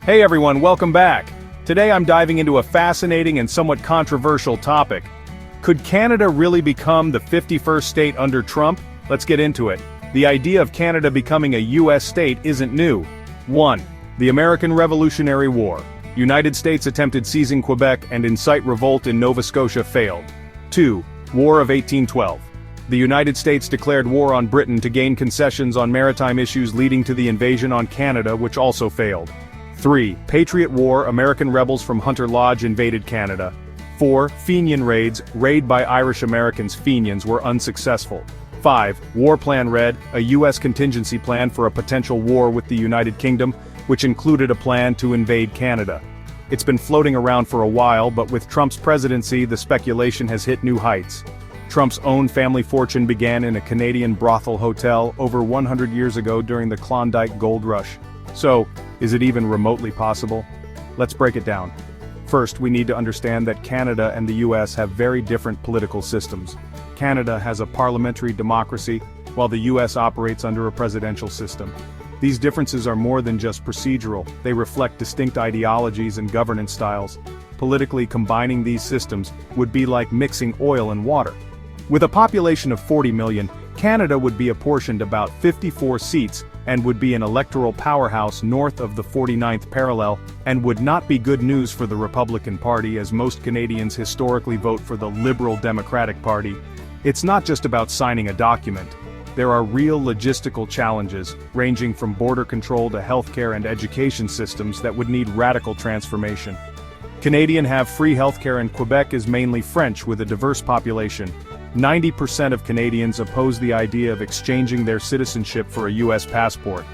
Hey everyone, welcome back. Today I'm diving into a fascinating and somewhat controversial topic. Could Canada really become the 51st state under Trump? Let's get into it. The idea of Canada becoming a US state isn't new. 1. The American Revolutionary War. United States attempted seizing Quebec and incite revolt in Nova Scotia failed. 2. War of 1812. The United States declared war on Britain to gain concessions on maritime issues leading to the invasion on Canada, which also failed. 3. Patriot War. American rebels from Hunter Lodge invaded Canada. 4. Fenian raids. Raid by Irish Americans Fenians were unsuccessful. 5. War Plan Red, a U.S. contingency plan for a potential war with the United Kingdom, which included a plan to invade Canada. It's been floating around for a while, but with Trump's presidency, the speculation has hit new heights. Trump's own family fortune began in a Canadian brothel hotel over 100 years ago during the Klondike Gold Rush. So, is it even remotely possible? Let's break it down. First, we need to understand that Canada and the US have very different political systems. Canada has a parliamentary democracy, while the US operates under a presidential system. These differences are more than just procedural, they reflect distinct ideologies and governance styles. Politically, combining these systems would be like mixing oil and water. With a population of 40 million, Canada would be apportioned about 54 seats and would be an electoral powerhouse north of the 49th parallel, and would not be good news for the Republican Party as most Canadians historically vote for the Liberal Democratic Party. It's not just about signing a document. There are real logistical challenges, ranging from border control to healthcare and education systems that would need radical transformation. Canadians have free healthcare and Quebec is mainly French with a diverse population. 90% of Canadians oppose the idea of exchanging their citizenship for a US passport.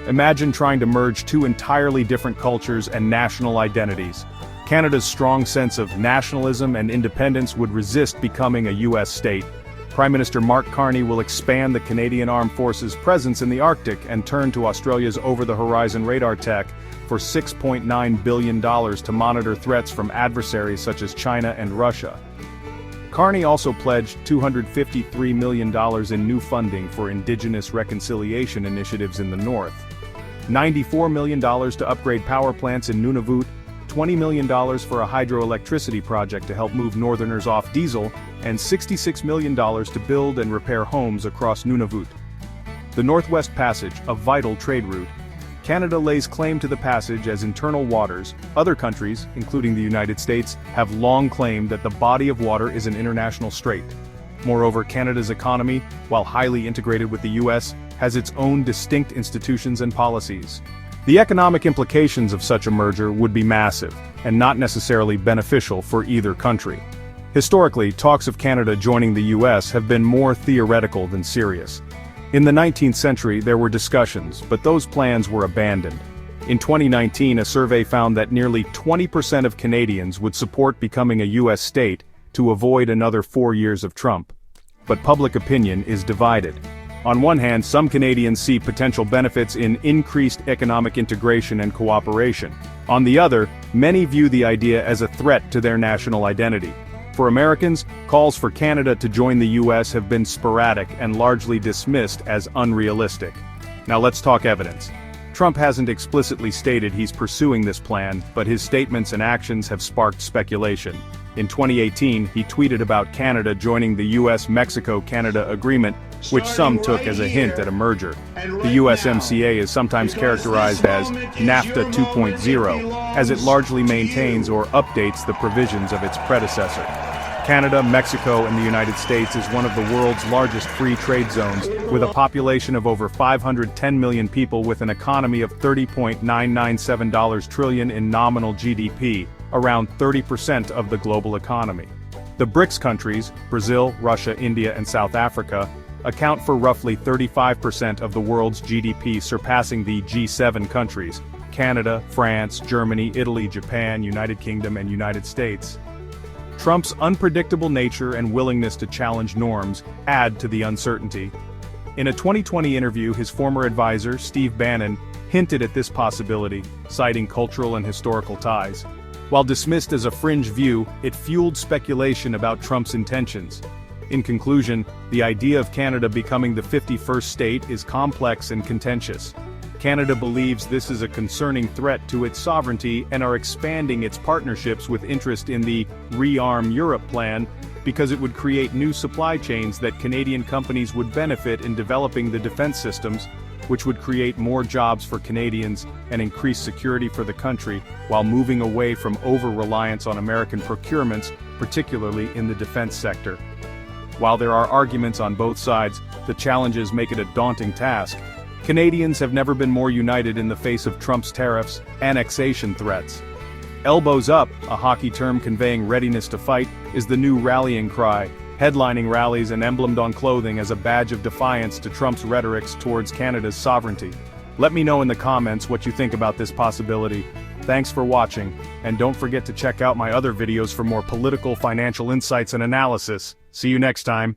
Imagine trying to merge two entirely different cultures and national identities. Canada's strong sense of nationalism and independence would resist becoming a US state. Prime Minister Mark Carney will expand the Canadian Armed Forces' presence in the Arctic and turn to Australia's over-the-horizon radar tech for $6.9 billion to monitor threats from adversaries such as China and Russia. Carney also pledged $253 million in new funding for Indigenous reconciliation initiatives in the North, $94 million to upgrade power plants in Nunavut, $20 million for a hydroelectricity project to help move Northerners off diesel, and $66 million to build and repair homes across Nunavut. The Northwest Passage, a vital trade route. Canada lays claim to the passage as internal waters. Other countries, including the United States, have long claimed that the body of water is an international strait. Moreover, Canada's economy, while highly integrated with the US, has its own distinct institutions and policies. The economic implications of such a merger would be massive, and not necessarily beneficial for either country. Historically, talks of Canada joining the US have been more theoretical than serious. In the 19th century there were discussions, but those plans were abandoned. In 2019 a survey found that nearly 20% of Canadians would support becoming a US state to avoid another 4 years of Trump. But public opinion is divided. On one hand, some Canadians see potential benefits in increased economic integration and cooperation. On the other, many view the idea as a threat to their national identity. For Americans, calls for Canada to join the US have been sporadic and largely dismissed as unrealistic. Now let's talk evidence. Trump hasn't explicitly stated he's pursuing this plan, but his statements and actions have sparked speculation. In 2018, he tweeted about Canada joining the US-Mexico-Canada agreement, which some took as a hint at a merger. The USMCA is sometimes characterized as NAFTA 2.0, as it largely maintains or updates the provisions of its predecessor. Canada, Mexico, and the United States is one of the world's largest free trade zones, with a population of over 510 million people with an economy of $30.997 trillion in nominal GDP, around 30% of the global economy. The BRICS countries, Brazil, Russia, India, and South Africa, account for roughly 35% of the world's GDP, surpassing the G7 countries, Canada, France, Germany, Italy, Japan, United Kingdom, and United States. Trump's unpredictable nature and willingness to challenge norms add to the uncertainty. In a 2020 interview, his former advisor, Steve Bannon, hinted at this possibility, citing cultural and historical ties. While dismissed as a fringe view, it fueled speculation about Trump's intentions. In conclusion, the idea of Canada becoming the 51st state is complex and contentious. Canada believes this is a concerning threat to its sovereignty and are expanding its partnerships with interest in the Rearm Europe plan, because it would create new supply chains that Canadian companies would benefit in developing the defense systems, which would create more jobs for Canadians and increase security for the country, while moving away from over-reliance on American procurements, particularly in the defense sector. While there are arguments on both sides, the challenges make it a daunting task. Canadians have never been more united in the face of Trump's tariffs, annexation threats. Elbows up, a hockey term conveying readiness to fight, is the new rallying cry, headlining rallies and emblemed on clothing as a badge of defiance to Trump's rhetorics towards Canada's sovereignty. Let me know in the comments what you think about this possibility. Thanks for watching, and don't forget to check out my other videos for more political, financial insights and analysis. See you next time.